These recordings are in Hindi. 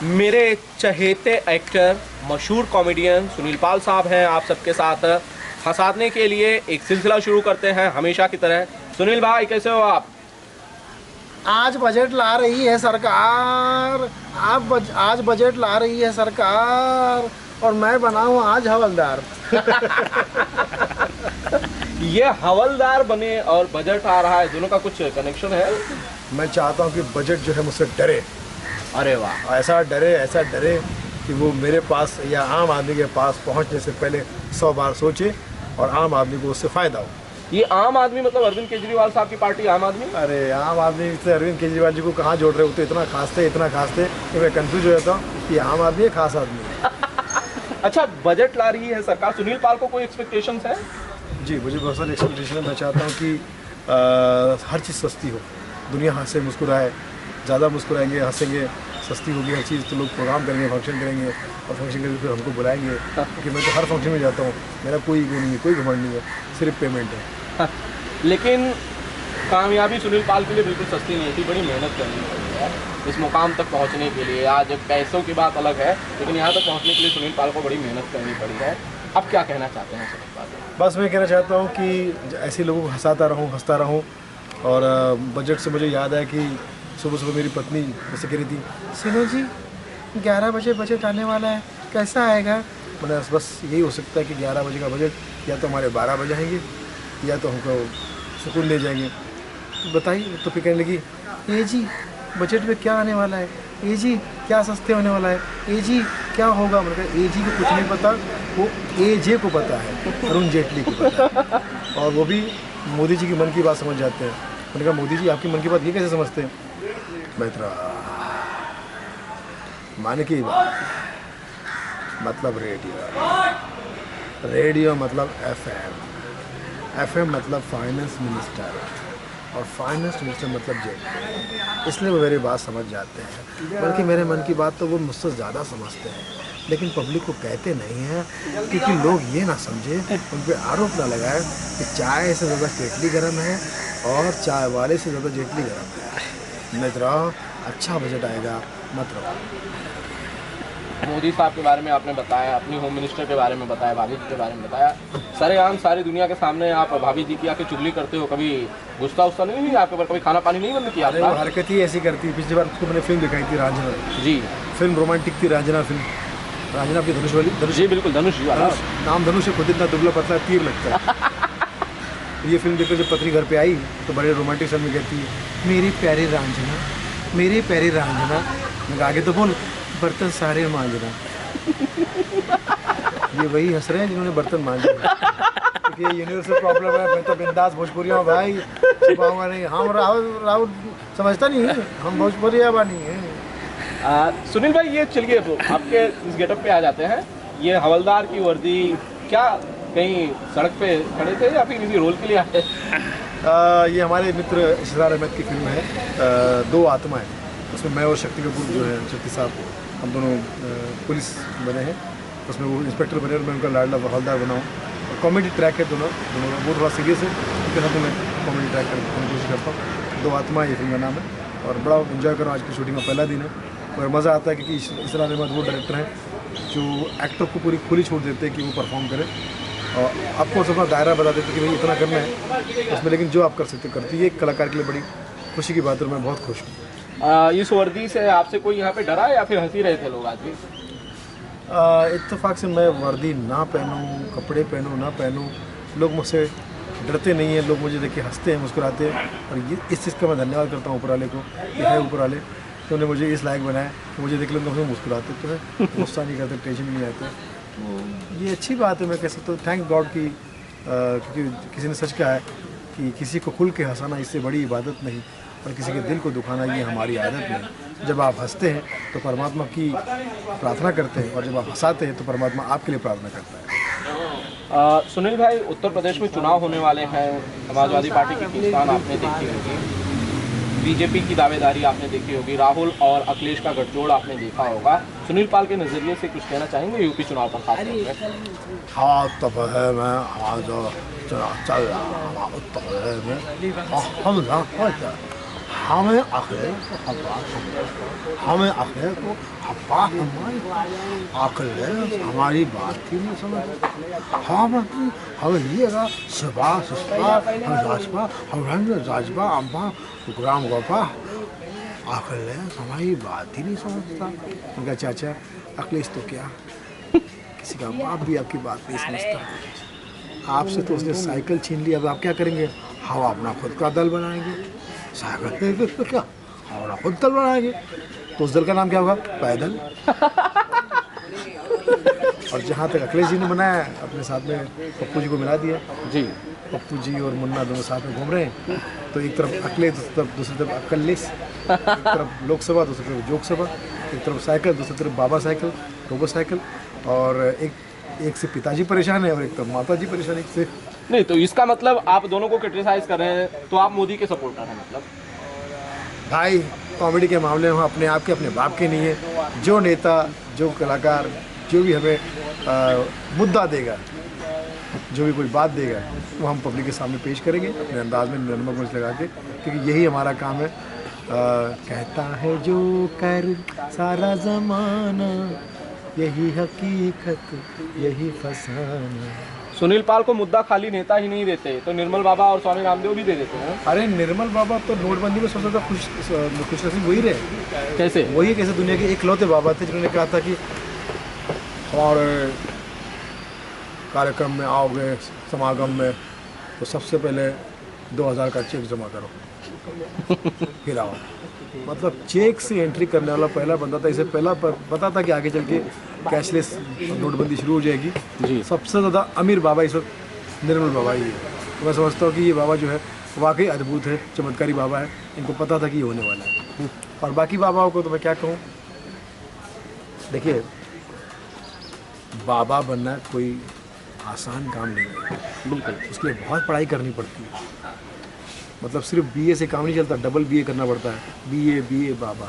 मेरे चहेते एक्टर मशहूर कॉमेडियन सुनील पाल साहब हैं आप सबके साथ हंसाने के लिए एक सिलसिला शुरू करते हैं हमेशा की तरह। सुनील भाई कैसे हो आप? आज बजट ला रही है सरकार। आज बजट ला रही है सरकार और मैं बना हूँ आज हवलदार। ये हवलदार बने और बजट आ रहा है, दोनों का कुछ कनेक्शन है? मैं चाहता हूँ कि बजट जो है मुझसे डरे। अरे वाह, ऐसा डरे कि वो मेरे पास या आम आदमी के पास पहुँचने से पहले 100 बार सोचे और आम आदमी को उससे फ़ायदा हो। ये आम आदमी मतलब अरविंद केजरीवाल साहब की पार्टी आम आदमी? अरे आम आदमी से अरविंद केजरीवाल जी को कहाँ जोड़ रहे हो? तो इतना खासते कि मैं कंफ्यूज हो जाता हूँ कि आम आदमी है खास आदमी। अच्छा, बजट ला रही है सरकार, सुनील पाल को कोई एक्सपेक्टेशंस है? जी, मुझे बहुत सारी एक्सपेक्टेशन है। मैं चाहता हूँ कि हर चीज़ सस्ती हो, दुनिया हंसे मुस्कुराए, ज़्यादा मुस्कुराएंगे हंसेंगे, सस्ती होगी हर चीज़ तो लोग प्रोग्राम करेंगे, फंक्शन करेंगे और फंक्शन करके फिर हमको बुलाएंगे। क्योंकि मैं तो हर फंक्शन में जाता हूँ, मेरा कोई ईगो नहीं है, कोई घमंड नहीं है, सिर्फ पेमेंट है। लेकिन कामयाबी सुनील पाल के लिए बिल्कुल सस्ती नहीं थी, बड़ी मेहनत करनी पड़ी है इस मुकाम तक पहुंचने के लिए। आज पैसों की बात अलग है, लेकिन यहाँ तक पहुंचने के लिए सुनील पाल को बड़ी मेहनत करनी पड़ी है। अब क्या कहना चाहते हैं सुनील पाल? बस मैं कहना चाहता हूँ कि ऐसे लोगों को हंसता रहूँ। और बजट से मुझे याद है कि सुबह मेरी पत्नी जैसे कह रही थी, सुनो जी 11 बजे बजट आने वाला है, कैसा आएगा? मैंने बस यही हो सकता है कि 11 बजे का बजट या तो हमारे 12 बजे आएंगे या तो हमको सुकून ले जाएंगे। बताइए। तो फिर कहने लगी, ए जी बजट में क्या आने वाला है, ए जी क्या सस्ते होने वाला है, ए जी क्या होगा? मैंने कहा ए जी को कुछ नहीं पता, वो ए जे को पता है, अरुण जेटली को पता है। और वो भी मोदी जी की मन की बात समझ जाते हैं। मैंने कहा मोदी जी आपकी मन की बात ये कैसे समझते हैं? मित्रा, मन की बात मतलब रेडियो मतलब एफएम मतलब फाइनेंस मिनिस्टर और फाइनेंस मिनिस्टर मतलब जेट। इसलिए वो मेरी बात समझ जाते हैं, बल्कि मेरे मन की बात तो वो मुझसे ज़्यादा समझते हैं, लेकिन पब्लिक को कहते नहीं हैं क्योंकि लोग ये ना समझे, उन पर आरोप ना लगाए कि चाय से ज़्यादा केटली गर्म है और चाय वाले से ज़्यादा जेटली गर्म है। मित्रा, अच्छा बजट आएगा, मत रहो। मोदी साहब के बारे में आपने बताया, अपनी होम मिनिस्टर के बारे में बताया, भाभी जी के बारे में बताया, सरेआम सारी दुनिया के सामने आप भाभी जी की आके चुगली करते हो। कभी गुस्सा नहीं हुई आपके ऊपर? कभी खाना पानी नहीं बंद किया? वो हरकत ही ऐसी करती है। पिछली बार उसको मैंने फिल्म दिखाई थी रांझना जी, फिल्म रोमांटिक थी रांझना फिल्म। रांझना आपकी धनुष वाली? धनुष जी बिल्कुल, धनुष जी वाला। नाम धनुष है, खुद इतना दुबला पतला तीर लगता है। ये फिल्म देखकर जब पत्नी घर पे आई तो बड़े रोमांटिक सन में कहती है, मेरी प्यारी रांझना, मेरी प्यारी रांझना। मैं आगे तो बोल, बर्तन सारे मांझना। ये वही हंस रहे हैं जिन्होंने बर्तन मांजे, क्योंकि ये यूनिवर्सल प्रॉब्लम है। मैं तो बिंदास भोजपुरी हूँ भाई, छुपाऊंगा नहीं। हम राहुल समझता नहीं है, हम भोजपुरी बानी है। सुनील भाई, ये चलिए आपके इस गेटअप पे आ जाते हैं। ये हवलदार की वर्दी, क्या कहीं सड़क पे खड़े थे या फिर किसी रोल के लिए आए? ये हमारे मित्र इशरार अहमद की फिल्म है, दो आत्माएं। उसमें मैं और शक्ति कपूर जो है, शक्ति साहब, हम दोनों पुलिस बने हैं। उसमें वो इंस्पेक्टर बने और मैं उनका लाडला हवलदार बना हूँ। और कॉमेडी ट्रैक है दोनों, वो थोड़ा सीरियस है, उसके साथ मैं कॉमेडी ट्रैक करने की कोशिश करता हूँ। दो आत्मा ये फिल्म का नाम है और बड़ा इन्जॉय कर रहा हूँ। आज की शूटिंग का पहला दिन है और मज़ा आता है क्योंकि इशरार अहमद वो डायरेक्टर हैं जो एक्टर को पूरी खुली छूट देते हैं कि वो परफॉर्म करे और आपको अपना दायरा बता देते कि भाई इतना करना है उसमें, लेकिन जो आप कर सकते करती है। एक कलाकार के लिए बड़ी खुशी की बात है और मैं बहुत खुश हूँ। इस वर्दी से आपसे कोई यहाँ पे डरा या फिर हंसी रहे थे लोग आज भी? इत्तेफाक से मैं वर्दी ना पहनूं, कपड़े पहनूं ना पहनूं, लोग मुझसे डरते नहीं हैं। लोग मुझे देख के हंसते हैं, मुस्कुराते हैं और ये इस चीज़ का मैं धन्यवाद करता हूँ ऊपर वाले को। ये है ऊपर वाले तो उन्होंने मुझे इस लायक बनाया कि मुझे देख लोग मुस्कुराते तो है, गुस्सा नहीं करते, टेंशन नहीं आते। तो ये अच्छी बात है। मैं कह सकता हूँ थैंक गॉड की, क्योंकि किसी ने सच कहा है कि किसी को खुल के हंसाना इससे बड़ी इबादत नहीं और किसी के दिल को दुखाना ये हमारी आदत नहीं। जब आप हंसते हैं तो परमात्मा की प्रार्थना करते हैं और जब आप हंसाते हैं तो परमात्मा आपके लिए प्रार्थना करता है। सुनील भाई, उत्तर प्रदेश में चुनाव होने वाले हैं। समाजवादी पार्टी की किसान आपने देखी होगी, बीजेपी की दावेदारी आपने देखी होगी, राहुल और अखिलेश का गठजोड़ आपने देखा होगा। सुनील पाल के नज़रिए से कुछ कहना चाहेंगे यूपी चुनाव पर खास तौर पे? हाँ तब है मैं आज चुनाव चल रहा उत्तर प्रदेश में हमें अखिल को हब्बा हमें अखिल को हब्बा हमारी अकल है हमारी बात ही नहीं समझ हमें लिएगा सबा सस्ता हम राजपा हम राजपा अम्बा ग्राम गोपा अकल है हमारी बात ही नहीं समझता। उनका चाचा अखिलेश तो क्या किसी का बाप भी आपकी बात नहीं समझता। आपसे तो उसने साइकिल छीन ली, अब आप क्या करेंगे? हम अपना खुद का दल बनाएंगे। साइकिल तो क्या हम अपना खुद दल बनाएंगे। तो उस दल का नाम क्या होगा? पैदल। और जहाँ तक अखिलेश जी ने बनाया अपने साथ में पप्पू जी को मिला दिया जी। पप्पू जी और मुन्ना दोनों साथ में घूम रहे हैं। तो एक तरफ अखिलेश दूसरी तरफ अक्लेश, एक तरफ लोकसभा दूसरी तरफ जोकसभा, एक तरफ साइकिल दूसरी तरफ बाबा साइकिल रोबो साइकिल। और एक से पिताजी परेशान है और एक तरफ माता जी परेशान से। नहीं तो इसका मतलब आप दोनों को क्रिटिसाइज कर रहे हैं तो आप मोदी के सपोर्टर हैं मतलब? भाई कॉमेडी के मामले में हम अपने आप के अपने बाप के नहीं है। जो नेता जो कलाकार जो भी हमें मुद्दा देगा जो भी कोई बात देगा वो हम पब्लिक के सामने पेश करेंगे अपने अंदाज में नमक मिर्च लगा के, क्योंकि यही हमारा काम है। कहता है जो कर सारा ज़माना यही हकीकत यही फसाना। सुनील पाल को मुद्दा खाली नेता ही नहीं देते तो निर्मल बाबा और स्वामी रामदेव भी दे देते हैं। अरे निर्मल बाबा तो नोटबंदी में सबसे ज़्यादा खुश नसीब वही रहे। कैसे? वही कैसे दुनिया के इकलौते बाबा थे जिन्होंने कहा था कि हमारे कार्यक्रम में आओगे समागम में तो सबसे पहले 2000 का चेक जमा करो फिर आओ। मतलब चेक से एंट्री करने वाला पहला बंदा था। इसे पहला पता था कि आगे चल के कैशलेस नोटबंदी शुरू हो जाएगी जी। सबसे ज़्यादा अमीर बाबा इस वक्त निर्मल बाबा ही है। तो मैं समझता हूँ कि ये बाबा जो है वाकई अद्भुत है, चमत्कारी बाबा है। इनको पता था कि ये होने वाला है। और बाकी बाबाओं को तो मैं क्या कहूँ, देखिए बाबा बनना कोई आसान काम नहीं है। बिल्कुल। उसके लिए बहुत पढ़ाई करनी पड़ती है। मतलब सिर्फ बीए से काम नहीं चलता, डबल बीए करना पड़ता है। बीए बाबा।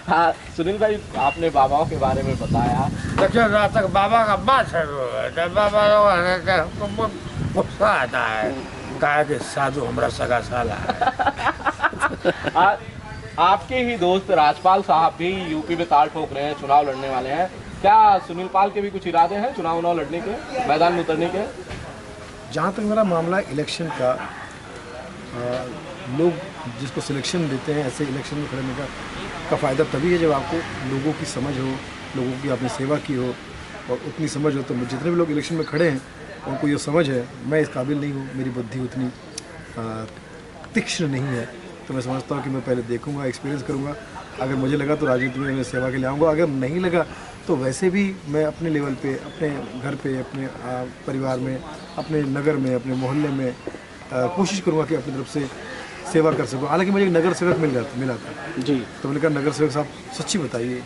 हाँ सुनील भाई, आपने बाबाओं के बारे में बताया। देखिए जहाँ तक बाबा का बात है तो बाबा को बहुत गुस्सा आता है, कहा कि साधु हमारा सगा साला है। आपके ही दोस्त राजपाल साहब भी यूपी में ताल ठोक रहे हैं, चुनाव लड़ने वाले हैं। क्या सुनील पाल के भी कुछ इरादे हैं चुनाव लड़ने के, मैदान में उतरने के? जहाँ तक मेरा मामला इलेक्शन का, लोग जिसको सिलेक्शन देते हैं ऐसे इलेक्शन में खड़े होने का फ़ायदा तभी है जब आपको लोगों की समझ हो, लोगों की आपने सेवा की हो और उतनी समझ हो। तो जितने भी लोग इलेक्शन में खड़े हैं उनको ये समझ है मैं इस काबिल नहीं हूँ, मेरी बुद्धि उतनी तीक्ष्ण नहीं है। तो मैं समझता हूँ कि मैं पहले देखूँगा, एक्सपीरियंस करूँगा। अगर मुझे लगा तो राजनीति में मैं सेवा के लिए आऊँगा, अगर नहीं लगा तो वैसे भी मैं अपने लेवल पे, अपने घर पे, अपने परिवार में, अपने नगर में, अपने मोहल्ले में कोशिश करूँगा कि अपनी तरफ से सेवा कर सकूँ। हालांकि मुझे एक नगर सेवक मिला था जी। तो मैंने कहा नगर सेवक साहब सच्ची बताइए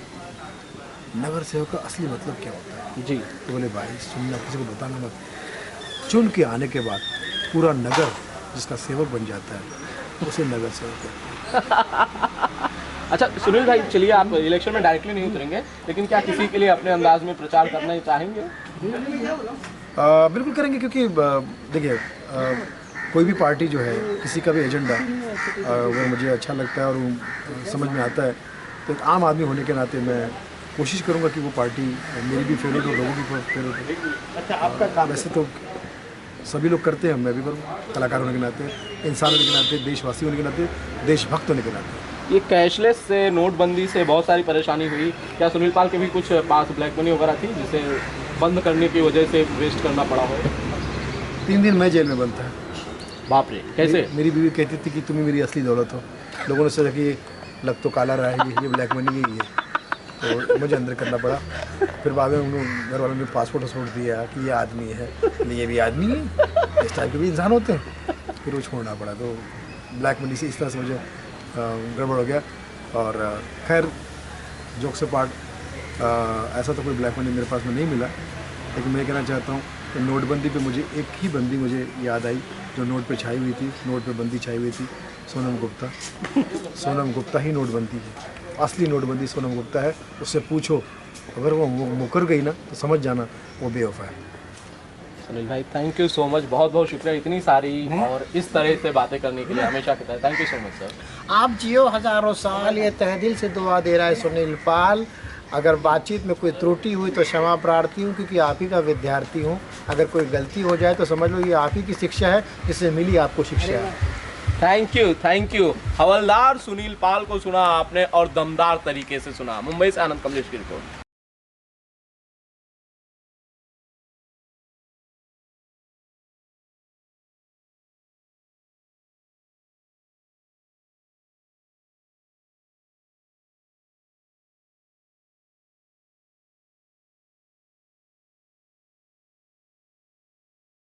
नगर सेवक का असली मतलब क्या होता है? जी। तो बोले भाई सुनना, किसी को बताना मत, चुन के आने के बाद पूरा नगर जिसका सेवक बन जाता है उसे नगर सेवक है। अच्छा सुनील भाई, चलिए आप इलेक्शन में डायरेक्टली नहीं उतरेंगे, लेकिन क्या किसी के लिए अपने अंदाज में प्रचार करना चाहेंगे? बिल्कुल करेंगे, क्योंकि देखिए कोई भी पार्टी जो है, किसी का भी एजेंडा वो मुझे अच्छा लगता है और वो समझ में आता है। तो एक आम आदमी होने के नाते मैं कोशिश करूंगा कि वो पार्टी मेरी भी फेवरेट हो, लोगों की फेवरेट हो। अच्छा आपका काम वैसे तो सभी लोग करते हैं, मैं भी करूँगा, कलाकार होने के नाते, इंसान होने के नाते, देशवासी होने के नाते, देशभक्त होने के नाते। ये कैशलेस से, नोटबंदी से बहुत सारी परेशानी हुई। क्या सुनील पाल के भी कुछ पास ब्लैक मनी वगैरह थी जिसे बंद करने की वजह से वेस्ट करना पड़ा हो? 3 दिन मैं जेल में बंद था। बाप रे, कैसे? मेरी बीवी कहती थी कि तुम ही मेरी असली दौलत हो। लोगों ने सोचा कि लग तो काला रहा है, ये ब्लैक मनी ही है, तो मुझे अंदर करना पड़ा। फिर बाद में उन्होंने घर वालों ने पासपोर्ट दिया कि ये आदमी है, ये भी आदमी है, इस टाइप के भी इंसान होते हैं। फिर वो छोड़ना पड़ा। तो ब्लैक मनी से इस तरह से मुझे गड़बड़ हो गया। और खैर जोक से पार्ट, ऐसा तो कोई ब्लैक मनी मेरे पास में नहीं मिला। लेकिन मैं कहना चाहता हूँ कि नोटबंदी पे मुझे एक ही बंदी मुझे याद आई जो नोट पे छाई हुई थी, नोट पे बंदी छाई हुई थी, सोनम गुप्ता। सोनम गुप्ता ही नोटबंदी है, असली नोटबंदी सोनम गुप्ता है। उससे पूछो, अगर वो मुकर गई ना तो समझ जाना वो बेवफा है। सुनील भाई थैंक यू सो मच, बहुत बहुत शुक्रिया इतनी सारी और इस तरह से बातें करने के लिए, हमेशा की तरह। Thank you so much sir. आप जियो हजारों साल, ये तहदिल से दुआ दे रहा है सुनील पाल। अगर बातचीत में कोई त्रुटि हुई तो क्षमा प्रार्थी हूँ, क्योंकि आप ही का विद्यार्थी हूँ। अगर कोई गलती हो जाए तो समझ लो ये आप ही की शिक्षा है, जिससे मिली आपको शिक्षा। Thank you. हवलदार सुनील पाल को सुना आपने और दमदार तरीके से सुना। मुंबई से आनंद कमलेश की रिपोर्ट।